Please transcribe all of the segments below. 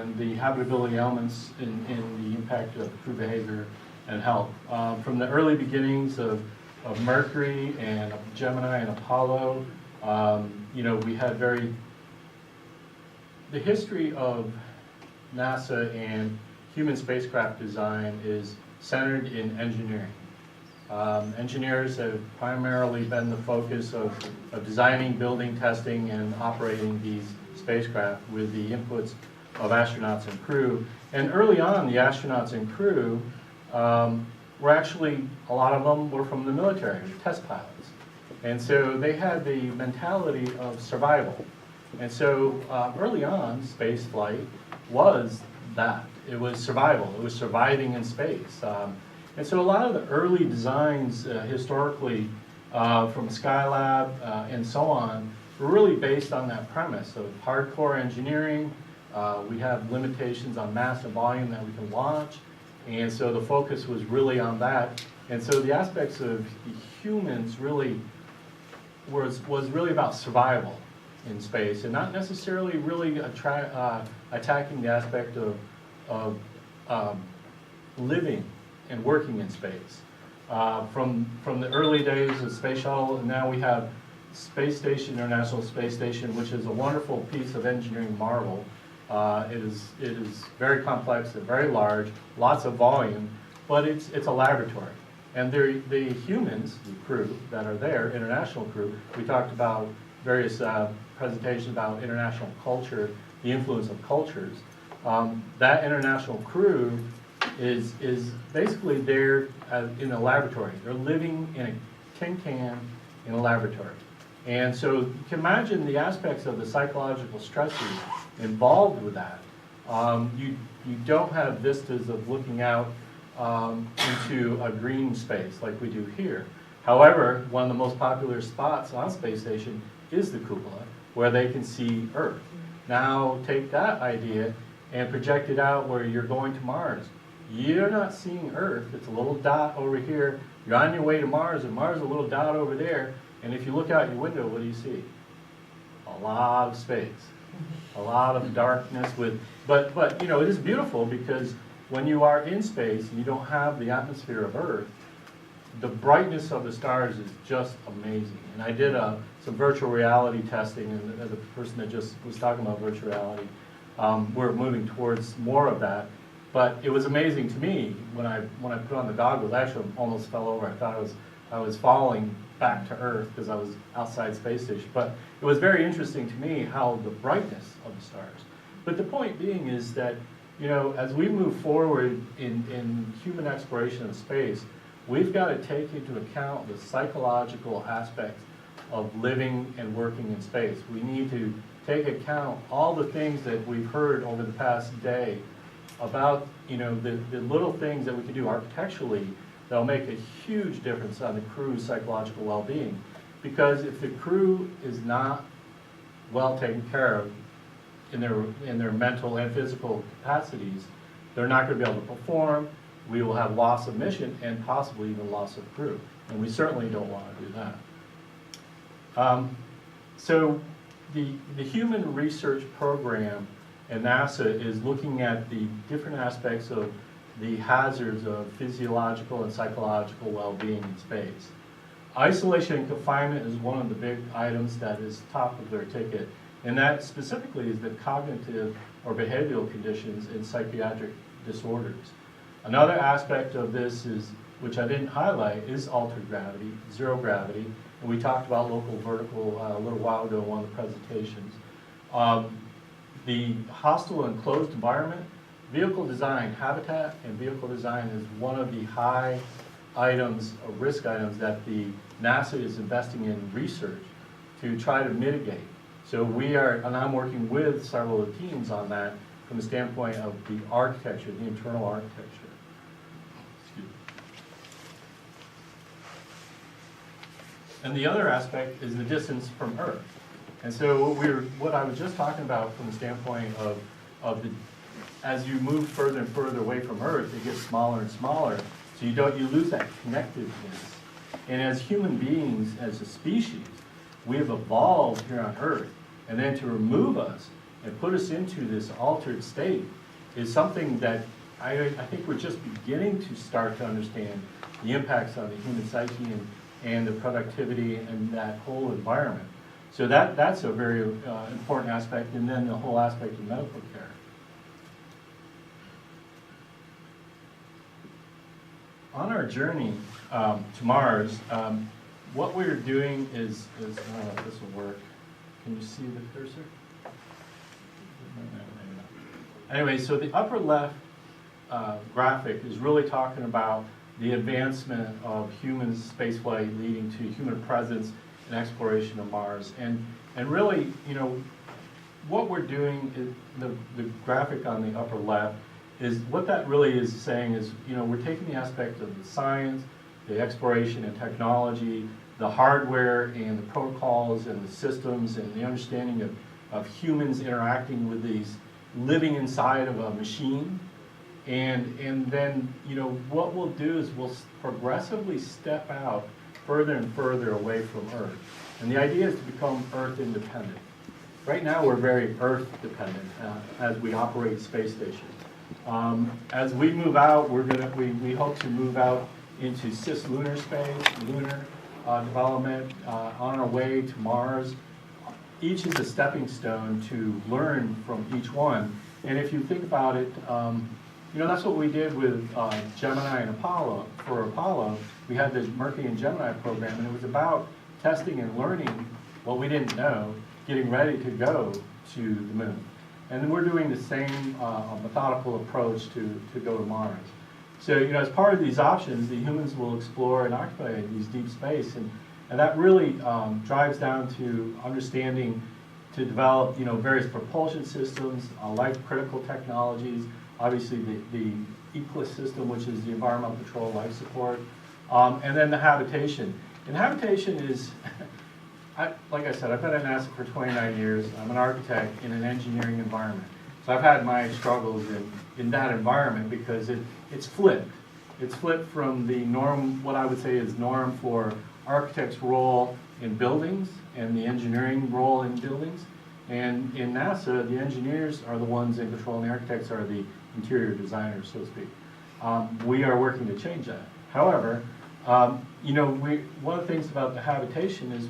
and the habitability elements in the impact of crew behavior and health. From the early beginnings of Mercury and Gemini and Apollo, we had the history of NASA and human spacecraft design is centered in engineering. Engineers have primarily been the focus of designing, building, testing, and operating these spacecraft with the inputs of astronauts and crew. And early on, the astronauts and crew were actually, a lot of them were from the military, test pilots. And so they had the mentality of survival. And so early on, space flight was that. It was survival. It was surviving in space. And so a lot of the early designs historically from Skylab and so on were really based on that premise of hardcore engineering. We have limitations on mass and volume that we can launch. And so the focus was really on that. And so the aspects of humans really was really about survival in space and not necessarily really attacking the aspect of living and working in space. From the early days of Space Shuttle, and now we have Space Station, International Space Station, which is a wonderful piece of engineering marvel. It is very complex and very large, lots of volume, but it's a laboratory. And the humans, the crew that are there, international crew, we talked about various presentations about international culture, the influence of cultures. That international crew is basically there in a laboratory. They're living in a tin can in a laboratory. And so you can imagine the aspects of the psychological stresses involved with that. You don't have vistas of looking out into a green space like we do here. However, one of the most popular spots on Space Station is the cupola, where they can see Earth. Now take that idea and project it out where you're going to Mars. You're not seeing Earth. It's a little dot over here. You're on your way to Mars, and Mars is a little dot over there. And if you look out your window, what do you see? A lot of space, a lot of darkness. But it is beautiful because when you are in space and you don't have the atmosphere of Earth, the brightness of the stars is just amazing. And I did some virtual reality testing, and the person that just was talking about virtual reality, we're moving towards more of that. But it was amazing to me when I put on the goggles. I actually almost fell over. I thought I was falling back to Earth because I was outside Space Station. But it was very interesting to me how the brightness of the stars. But the point being is that, as we move forward in human exploration of space, we've got to take into account the psychological aspects of living and working in space. We need to take account all the things that we've heard over the past day about the little things that we can do architecturally that'll make a huge difference on the crew's psychological well-being. Because if the crew is not well taken care of in their mental and physical capacities, they're not going to be able to perform. We will have loss of mission and possibly even loss of crew. And we certainly don't want to do that. So the Human Research Program at NASA is looking at the different aspects of the hazards of physiological and psychological well-being in space. Isolation and confinement is one of the big items that is top of their ticket, and that specifically is the cognitive or behavioral conditions in psychiatric disorders. Another aspect of this is, which I didn't highlight, is altered gravity, zero gravity, and we talked about local vertical a little while ago in one of the presentations. The hostile and enclosed environment, vehicle design, habitat and vehicle design is one of the high items, or risk items, that the NASA is investing in research to try to mitigate. So and I'm working with several of the teams on that from the standpoint of the architecture, the internal architecture. Excuse me. And the other aspect is the distance from Earth. And so what I was just talking about from the standpoint of as you move further and further away from Earth, it gets smaller and smaller. So you lose that connectiveness. And as human beings, as a species, we have evolved here on Earth. And then to remove us and put us into this altered state is something that I think we're just beginning to start to understand the impacts on the human psyche and the productivity and that whole environment. So that's a very important aspect, and then the whole aspect of medical care. On our journey to Mars, what we're doing is I don't know if this will work. Can you see the cursor? Anyway, so the upper left graphic is really talking about the advancement of human spaceflight leading to human presence and exploration of Mars. And really, you know, what we're doing is the graphic on the upper left is what that really is saying is, you know, we're taking the aspect of the science, the exploration and technology, the hardware and the protocols and the systems and the understanding of humans interacting with these, living inside of a machine. And then, you know, what we'll do is we'll progressively step out further and further away from Earth. And the idea is to become Earth independent. Right now we're very Earth dependent as we operate space stations. As we move out, we hope to move out into cislunar space, lunar development, on our way to Mars. Each is a stepping stone to learn from each one. And if you think about it, you know, that's what we did with Gemini and Apollo. For Apollo, we had the Mercury and Gemini program, and it was about testing and learning what we didn't know, getting ready to go to the moon. And we're doing the same methodical approach to go to Mars. So, you know, as part of these options, the humans will explore and occupy these deep space, and that really drives down to understanding to develop, you know, various propulsion systems, life-critical technologies, obviously the ECLIS system, which is the Environmental Control Life Support, and then the habitation. And habitation is, like I said, I've been at NASA for 29 years. I'm an architect in an engineering environment. So I've had my struggles in that environment because it's flipped. It's flipped from the norm, what I would say is norm for architect's role in buildings and the engineering role in buildings. And in NASA, the engineers are the ones in control and the architects are the interior designers, so to speak. We are working to change that. However, you know, one of the things about the habitation is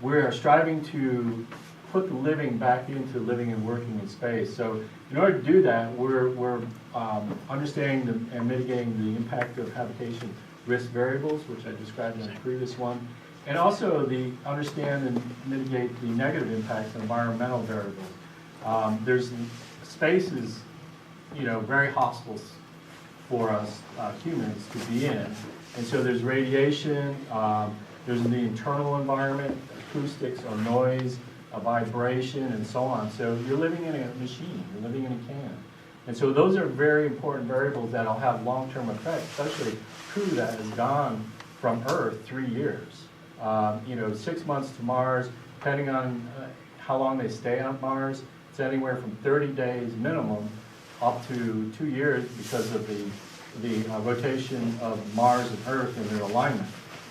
we are striving to put the living back into living and working in space. So in order to do that, we're understanding and mitigating the impact of habitation risk variables, which I described in the previous one, and also the understand and mitigate the negative impacts of environmental variables. There's space is, you know, very hostile for us humans to be in, and so there's radiation. There's the internal environment, acoustics or noise, a vibration, and so on. So you're living in a machine, you're living in a can. And so those are very important variables that will have long-term effects, especially crew that has gone from Earth 3 years. You know, 6 months to Mars, depending on how long they stay on Mars, it's anywhere from 30 days minimum up to 2 years because of the rotation of Mars and Earth and their alignment.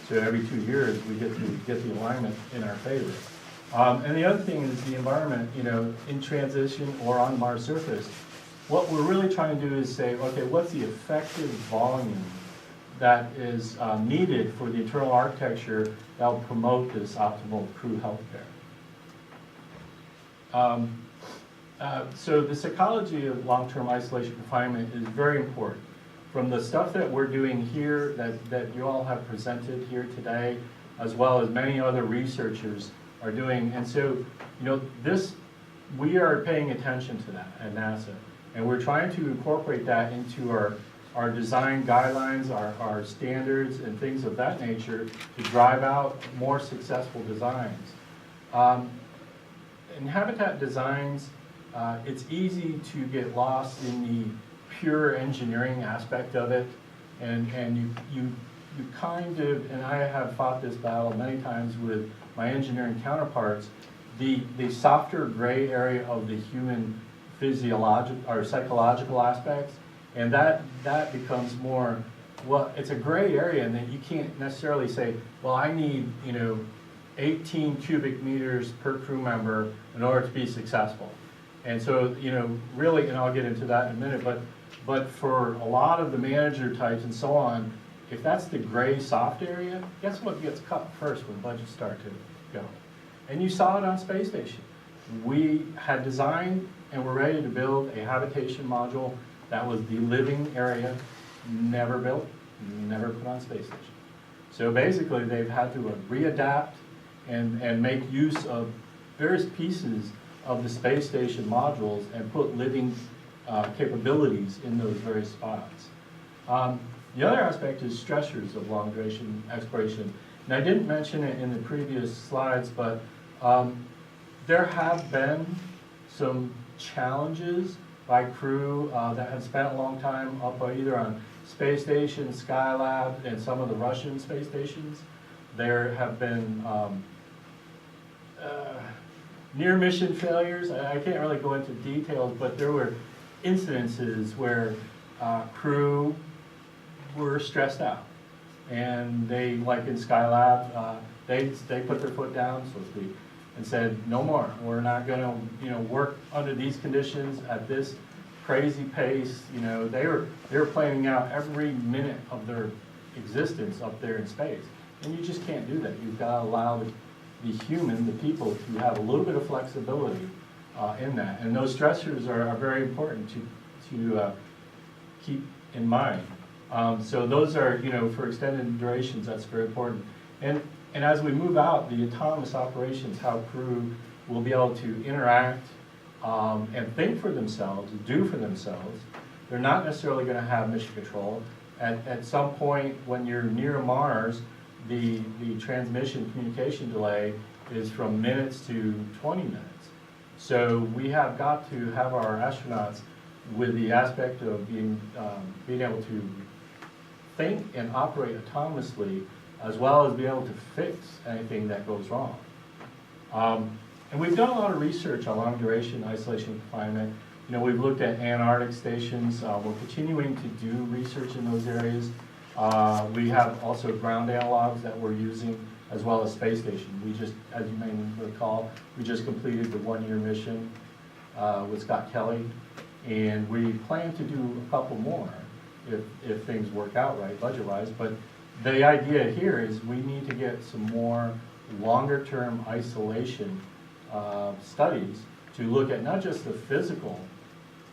So every 2 years we get the alignment in our favor. And the other thing is the environment, you know, in transition or on Mars surface. What we're really trying to do is say, okay, what's the effective volume that is needed for the internal architecture that will promote this optimal crew health care. So the psychology of long-term isolation confinement is very important. From the stuff that we're doing here that you all have presented here today, as well as many other researchers are doing. And so, you know, we are paying attention to that at NASA. And we're trying to incorporate that into our design guidelines, our standards, and things of that nature to drive out more successful designs. In habitat designs, it's easy to get lost in the pure engineering aspect of it, and you kind of, and I have fought this battle many times with my engineering counterparts, the softer gray area of the human physiological or psychological aspects, and that becomes more, well, it's a gray area, and then you can't necessarily say, well, I need, you know, 18 cubic meters per crew member in order to be successful. And so, you know, really, and I'll get into that in a minute, but for a lot of the manager types and so on, if that's the gray soft area, guess what gets cut first when budgets start to go? And you saw it on Space Station. We had designed and were ready to build a habitation module that was the living area, never built, never put on Space Station. So basically, they've had to readapt and make use of various pieces of the space station modules and put living capabilities in those various spots. The other aspect is stressors of long duration exploration. And I didn't mention it in the previous slides, but there have been some challenges by crew that have spent a long time up either on Space Station, Skylab, and some of the Russian space stations. There have been near mission failures. I can't really go into details, but there were incidences where crew were stressed out, and they, like in Skylab, they put their foot down, so to speak, and said, no more. We're not going to, you know, work under these conditions at this crazy pace. You know, they were planning out every minute of their existence up there in space, and you just can't do that. You've got to allow the human, the people, to have a little bit of flexibility in that, and those stressors are very important to keep in mind. So those are, you know, for extended durations, that's very important. And as we move out, the autonomous operations, how crew will be able to interact and think for themselves, do for themselves. They're not necessarily going to have mission control. At some point, when you're near Mars, the transmission communication delay is from minutes to 20 minutes. So we have got to have our astronauts with the aspect of being able to think and operate autonomously, as well as be able to fix anything that goes wrong. And we've done a lot of research on long duration isolation confinement. You know, we've looked at Antarctic stations. We're continuing to do research in those areas. We have also ground analogs that we're using, as well as space station. We just, as you may recall, we just completed the one-year mission with Scott Kelly, and we plan to do a couple more if things work out right, budget-wise. But the idea here is we need to get some more longer-term isolation studies to look at not just the physical,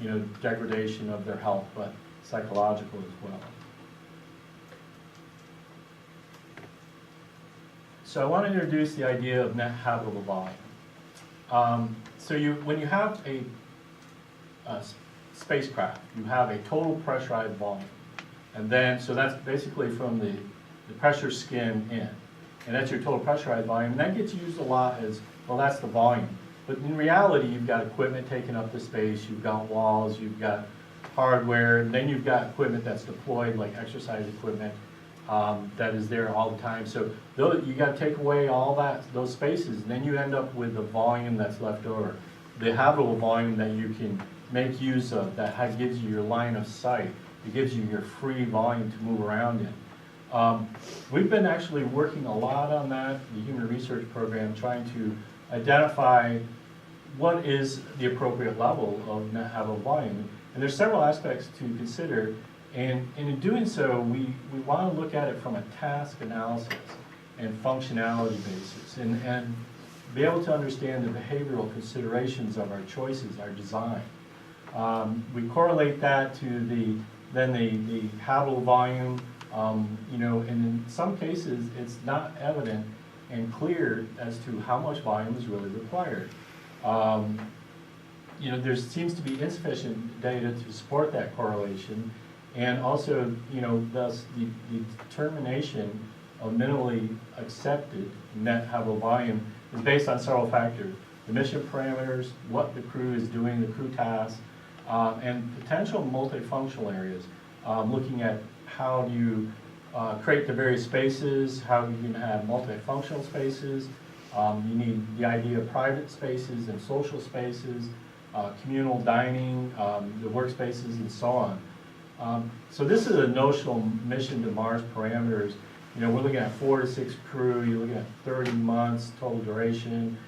you know, degradation of their health, but psychological as well. So I want to introduce the idea of net habitable volume. So when you have a spacecraft, you have a total pressurized volume. And then, so that's basically from the pressure skin in. And that's your total pressurized volume. And that gets used a lot as, well, that's the volume. But in reality, you've got equipment taking up the space, you've got walls, you've got hardware, and then you've got equipment that's deployed, like exercise equipment, that is there all the time. So you got to take away all those spaces, and then you end up with the volume that's left over. The habitable volume that you can make use of, that gives you your line of sight. It gives you your free volume to move around in. We've been actually working a lot on that, the Human Research Program, trying to identify what is the appropriate level of net habitable volume. And there's several aspects to consider, and in doing so, we want to look at it from a task analysis and functionality basis, and be able to understand the behavioral considerations of our choices, our design. We correlate that to the habitable volume. You know, and in some cases, it's not evident and clear as to how much volume is really required. You know, there seems to be insufficient data to support that correlation, and also, you know, thus the determination of minimally accepted net habitable volume is based on several factors: the mission parameters, what the crew is doing, the crew tasks, and potential multifunctional areas. Looking at how do you create the various spaces, how you can have multifunctional spaces. You need the idea of private spaces and social spaces, communal dining, the workspaces, and so on. So this is a notional mission to Mars parameters, You know, we're looking at 4 to 6 crew, you're looking at 30 months total duration,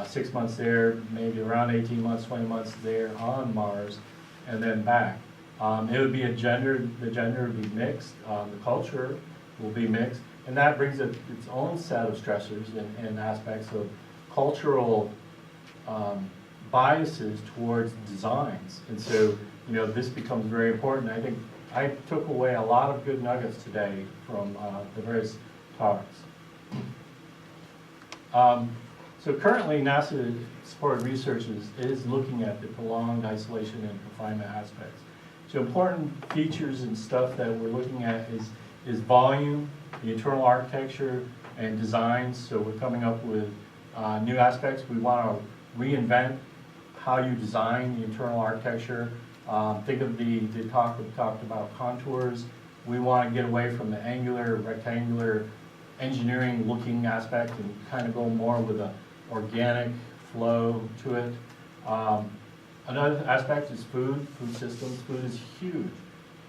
6 months there, maybe around 18 months, 20 months there on Mars, and then back. It would be the gender would be mixed, the culture will be mixed, and that brings its own set of stressors and aspects of cultural biases towards designs. And so, you know, this becomes very important. I think I took away a lot of good nuggets today from the various talks. So currently, NASA-supported research is looking at the prolonged isolation and confinement aspects. So important features and stuff that we're looking at is volume, the internal architecture, and designs. So we're coming up with new aspects. We want to reinvent how you design the internal architecture. Think of the talk we talked about contours. We want to get away from the angular, rectangular, engineering looking aspect and kind of go more with an organic flow to it. Another aspect is food systems. Food is huge,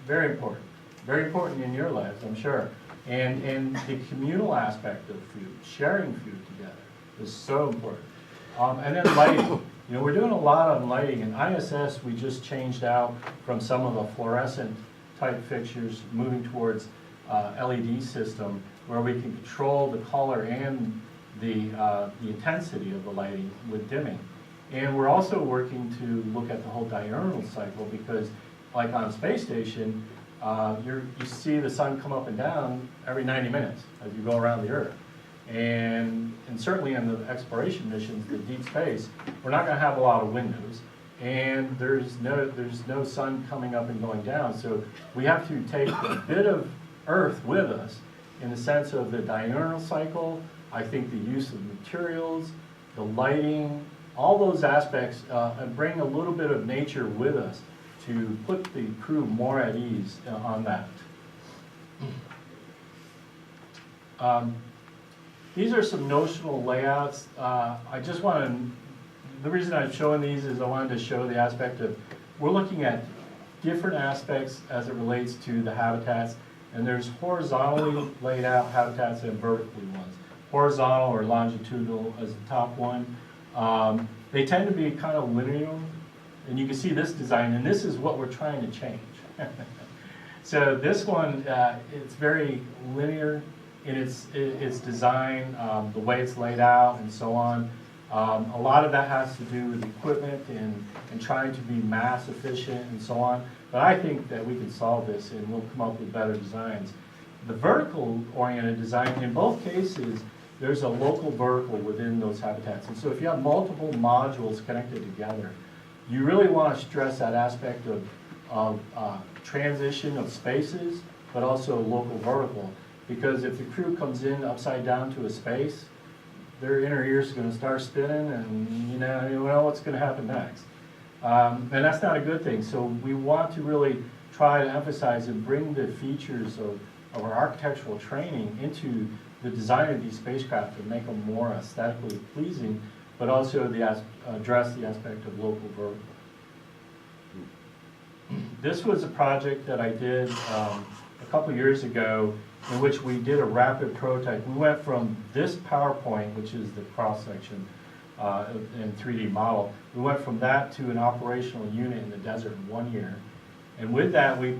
very important in your lives, I'm sure. And the communal aspect of food, sharing food together, is so important. And then lighting. You know, we're doing a lot on lighting. In ISS, we just changed out from some of the fluorescent type fixtures, moving towards LED system, where we can control the color and the intensity of the lighting with dimming. And we're also working to look at the whole diurnal cycle, because like on space station, you see the sun come up and down every 90 minutes as you go around the Earth. And certainly in the exploration missions, the deep space, we're not going to have a lot of windows, and there's no sun coming up and going down. So we have to take a bit of Earth with us in the sense of the diurnal cycle. I think the use of materials, the lighting, all those aspects, and bring a little bit of nature with us to put the crew more at ease on that. These are some notional layouts. I just want to, the reason I'm showing these is I wanted to show the aspect of, we're looking at different aspects as it relates to the habitats, and there's horizontally laid out habitats and vertically ones. Horizontal or longitudinal as the top one. They tend to be kind of linear, and you can see this design, and this is what we're trying to change. So this one, it's very linear in its design, the way it's laid out, and so on. A lot of that has to do with equipment and trying to be mass efficient and so on. But I think that we can solve this, and we'll come up with better designs. The vertical-oriented design, in both cases, there's a local vertical within those habitats. And so if you have multiple modules connected together, you really want to stress that aspect of transition of spaces, but also local vertical. Because if the crew comes in upside down to a space, their inner ear is going to start spinning, and you know what's going to happen next. And that's not a good thing. So we want to really try to emphasize and bring the features of our architectural training into the design of these spacecraft and make them more aesthetically pleasing, but also address the aspect of local vertical. This was a project that I did a couple years ago, in which we did a rapid prototype. We went from this PowerPoint, which is the cross-section in 3D model, we went from that to an operational unit in the desert in 1 year. And with that, we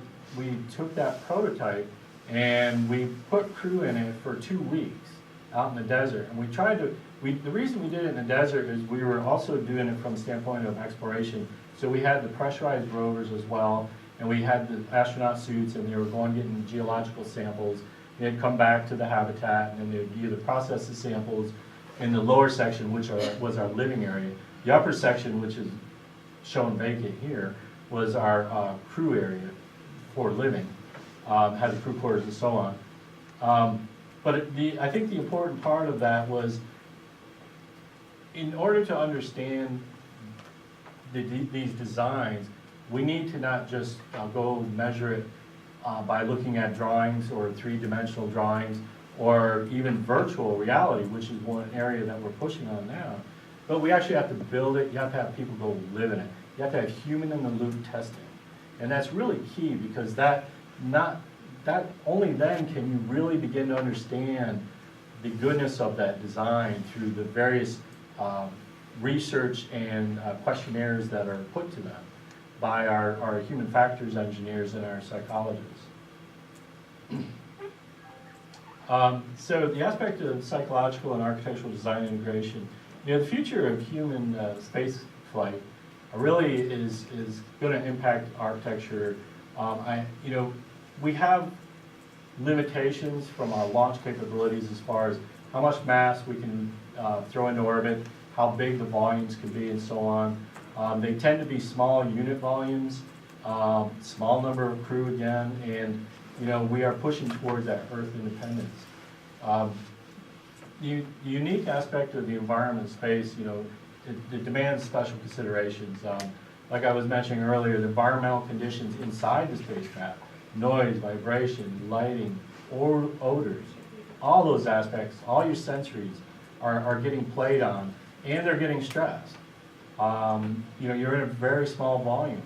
took that prototype and we put crew in it for 2 weeks out in the desert. And we tried to, the reason we did it in the desert is we were also doing it from the standpoint of exploration. So we had the pressurized rovers as well, and we had the astronaut suits, and they were going getting geological samples. They'd come back to the habitat, and then they'd either process the samples in the lower section, which was our living area. The upper section, which is shown vacant here, was our crew area for living. Had the crew quarters and so on. But I think the important part of that was, in order to understand these designs, we need to not just go measure it by looking at drawings or three-dimensional drawings or even virtual reality, which is one area that we're pushing on now. But we actually have to build it. You have to have people go live in it. You have to have human-in-the-loop testing. And that's really key, because that that only then can you really begin to understand the goodness of that design through the various research and questionnaires that are put to them by our human factors engineers and our psychologists. So the aspect of psychological and architectural design integration, the future of human space flight really is going to impact architecture. We have limitations from our launch capabilities as far as how much mass we can throw into orbit, how big the volumes can be, and so on. They tend to be small unit volumes, small number of crew again, and we are pushing towards that Earth independence. The unique aspect of the environment space, it demands special considerations. Like I was mentioning earlier, the environmental conditions inside the spacecraft, noise, vibration, lighting, or odors, all those aspects, all your sensories are getting played on, and they're getting stressed. You're in a very small volume,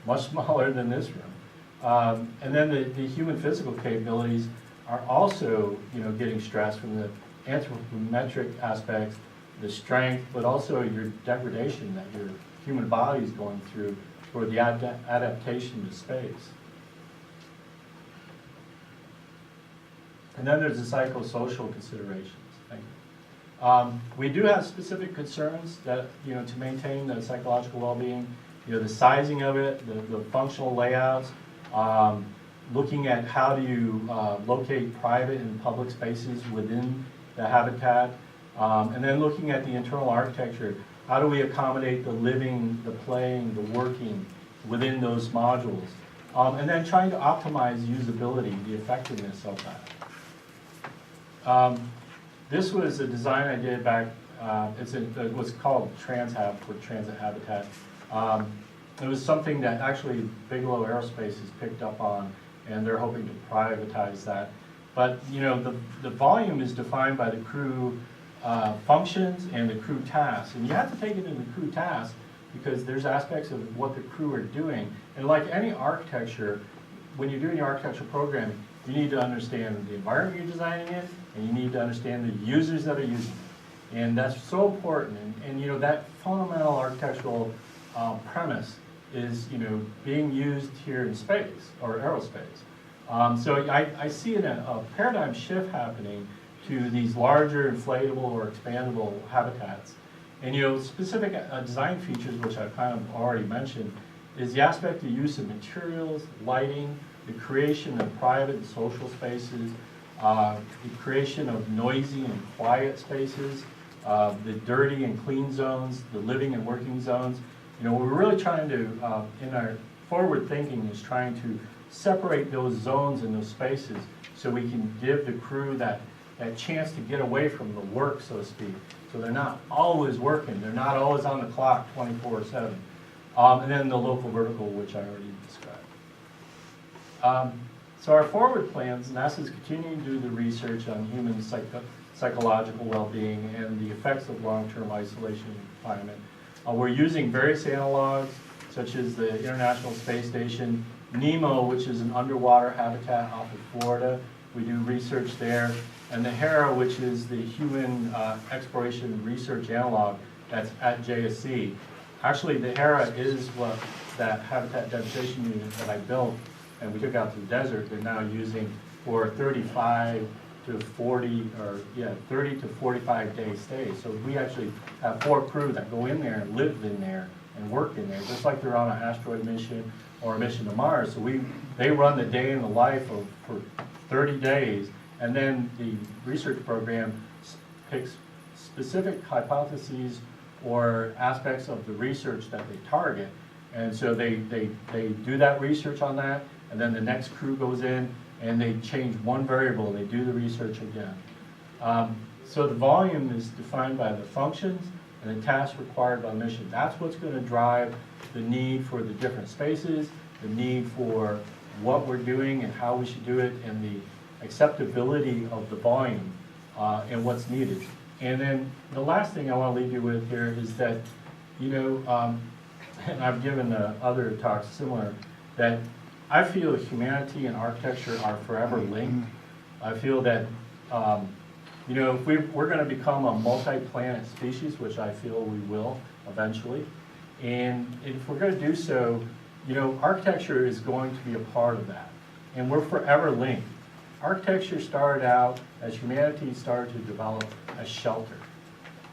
much smaller than this room. And then the human physical capabilities are also, getting stressed from the anthropometric aspects, the strength, but also your degradation that your human body is going through for the adaptation to space. And then there's the psychosocial considerations. Thank you. We do have specific concerns that, to maintain the psychological well-being, the sizing of it, the functional layouts, looking at how do you locate private and public spaces within the habitat, and then looking at the internal architecture. How do we accommodate the living, the playing, the working within those modules? And then trying to optimize usability, the effectiveness of that. This was a design I did back, it was called TransHab for Transit Habitat. It was something that actually Bigelow Aerospace has picked up on, and they're hoping to privatize that. But the volume is defined by the crew functions and the crew tasks, and you have to take it into the crew tasks because there's aspects of what the crew are doing. And like any architecture, when you're doing your architectural program, you need to understand the environment you're designing in, and you need to understand the users that are using it. And that's so important. And that fundamental architectural premise is being used here in space or aerospace. So I see a paradigm shift happening to these larger inflatable or expandable habitats. And specific design features, which I've kind of already mentioned, is the aspect of use of materials, lighting, the creation of private and social spaces, the creation of noisy and quiet spaces, the dirty and clean zones, the living and working zones. We're really trying to, in our forward thinking, is trying to separate those zones and those spaces so we can give the crew that chance to get away from the work, so to speak. So they're not always working. They're not always on the clock 24/7. And then the local vertical, which I already described. So our forward plans, NASA's continuing to do the research on human psychological well-being and the effects of long-term isolation and confinement. We're using various analogs, such as the International Space Station, NEMO, which is an underwater habitat off of Florida. We do research there. And the HERA, which is the Human Exploration and Research Analog that's at JSC. Actually, the HERA is what that habitat devastation unit that I built and we took out to the desert, they're now using for 35 to 40, or 30 to 45 day stays. So we actually have 4 crew that go in there and live in there and work in there, just like they're on an asteroid mission or a mission to Mars. So they run the day in the life for 30 days, and then the research program picks specific hypotheses or aspects of the research that they target. And so they do that research on that, and then the next crew goes in and they change one variable and they do the research again. So the volume is defined by the functions and the tasks required by the mission. That's what's going to drive the need for the different spaces, the need for what we're doing and how we should do it, and the acceptability of the volume and what's needed. And then the last thing I want to leave you with here is that, and I've given other talks similar, that I feel humanity and architecture are forever linked. I feel that, you know, if we're going to become a multi-planet species, which I feel we will eventually, and if we're going to do so, you know, architecture is going to be a part of that. And we're forever linked. Architecture started out as humanity started to develop a shelter.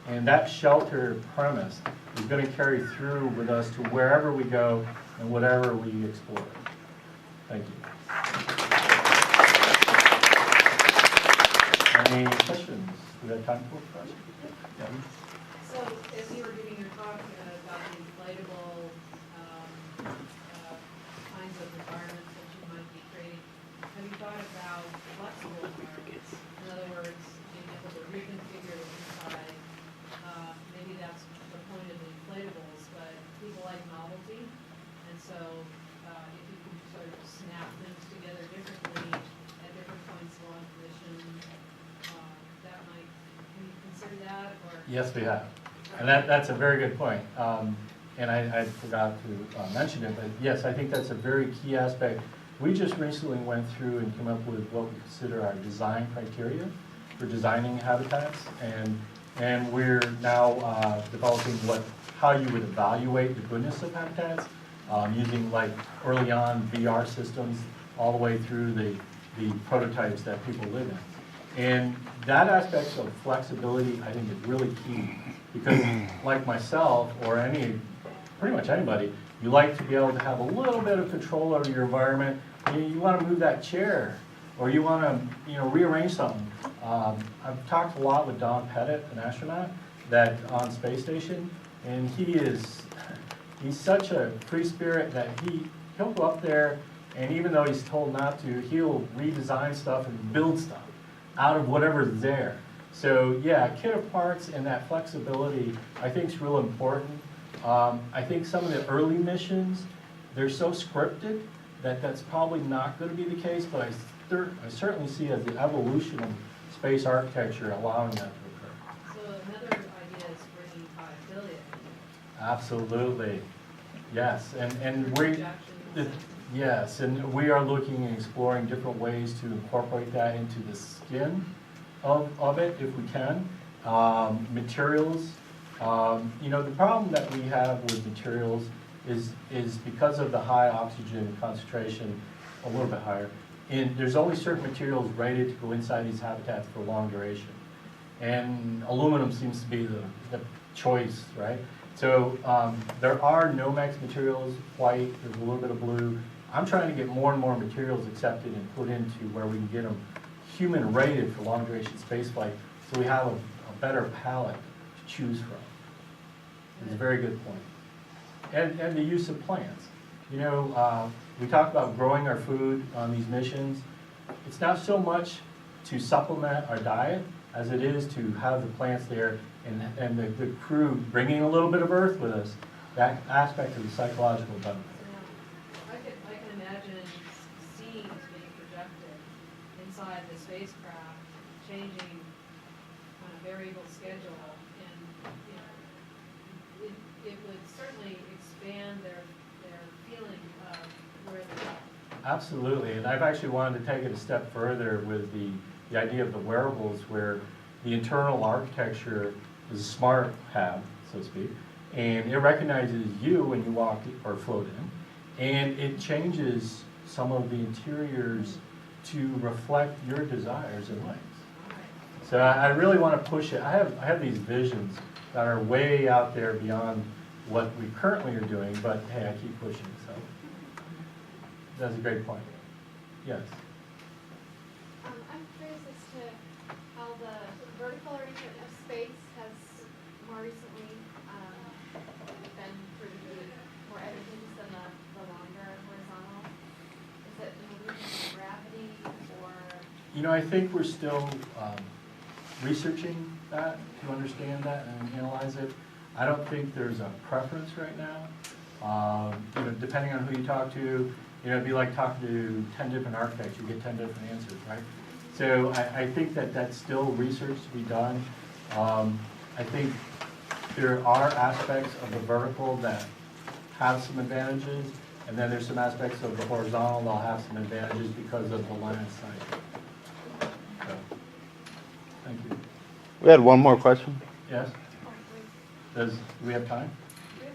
And that shelter premise is going to carry through with us to wherever we go and whatever we explore. Thank you. Any questions? We have time for questions? Yeah. So, as you were giving your talk about the inflatable kinds of environments that you might be creating, have you thought about flexible environments? In other words, being able to reconfigure the inside. Maybe that's the point of the inflatables, but people like novelty, and so if you can sort of snap things together differently at different points along the mission, that might, can you consider that, or? Yes, we have. And that's a very good point. And I forgot to mention it, but yes, I think that's a very key aspect. We just recently went through and came up with what we consider our design criteria for designing habitats, and we're now developing how you would evaluate the goodness of habitats, using like early on VR systems all the way through the prototypes that people live in. And that aspect of flexibility, I think, is really key, because like myself or pretty much anybody, you like to be able to have a little bit of control over your environment. You want to move that chair, or you want to, rearrange something. I've talked a lot with Don Pettit, an astronaut, that on space station, and he's such a free spirit that he'll go up there, and even though he's told not to, he'll redesign stuff and build stuff out of whatever's there. So yeah, kit of parts and that flexibility, I think, is real important. I think some of the early missions, they're so scripted that that's probably not going to be the case, but I certainly see as the evolution of space architecture allowing that to occur. So another idea is bringing biophilia. Absolutely, yes, and yes, and we are looking and exploring different ways to incorporate that into the skin of it if we can. Materials, the problem that we have with materials is because of the high oxygen concentration, a little bit higher, and there's only certain materials rated to go inside these habitats for long duration. And aluminum seems to be the choice, right? So there are Nomex materials, white, there's a little bit of blue. I'm trying to get more and more materials accepted and put into where we can get them human rated for long duration spaceflight, so we have a better palette to choose from. It's a very good point. And the use of plants. We talk about growing our food on these missions. It's not so much to supplement our diet as it is to have the plants there and the crew bringing a little bit of earth with us, that aspect of the psychological benefit. Yeah. I can imagine scenes being projected inside the spacecraft, changing on a variable schedule, and it would certainly expand their feeling of where they're at. Absolutely, and I've actually wanted to take it a step further with the idea of the wearables, where the internal architecture is a smart hab, so to speak, and it recognizes you when you walk or float in, and it changes some of the interiors to reflect your desires and likes. So I really want to push it. I have these visions that are way out there beyond what we currently are doing, but hey, I keep pushing, so that's a great point. Yes? I'm curious as to how the vertical arrangement of space has more recently been proved more advantageous than the longer horizontal. Is it in the reason of gravity, or? I think we're still researching that to understand that and analyze it. I don't think there's a preference right now. Depending on who you talk to, it'd be like talking to 10 different architects, you get 10 different answers, right? So I think that's still research to be done. I think there are aspects of the vertical that have some advantages. And then there's some aspects of the horizontal, they'll have some advantages because of the line of sight. So, thank you. We had one more question. Yes? Do we have time?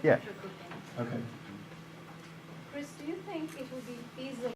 Yeah. Okay. Kriss, do you think it would be feasible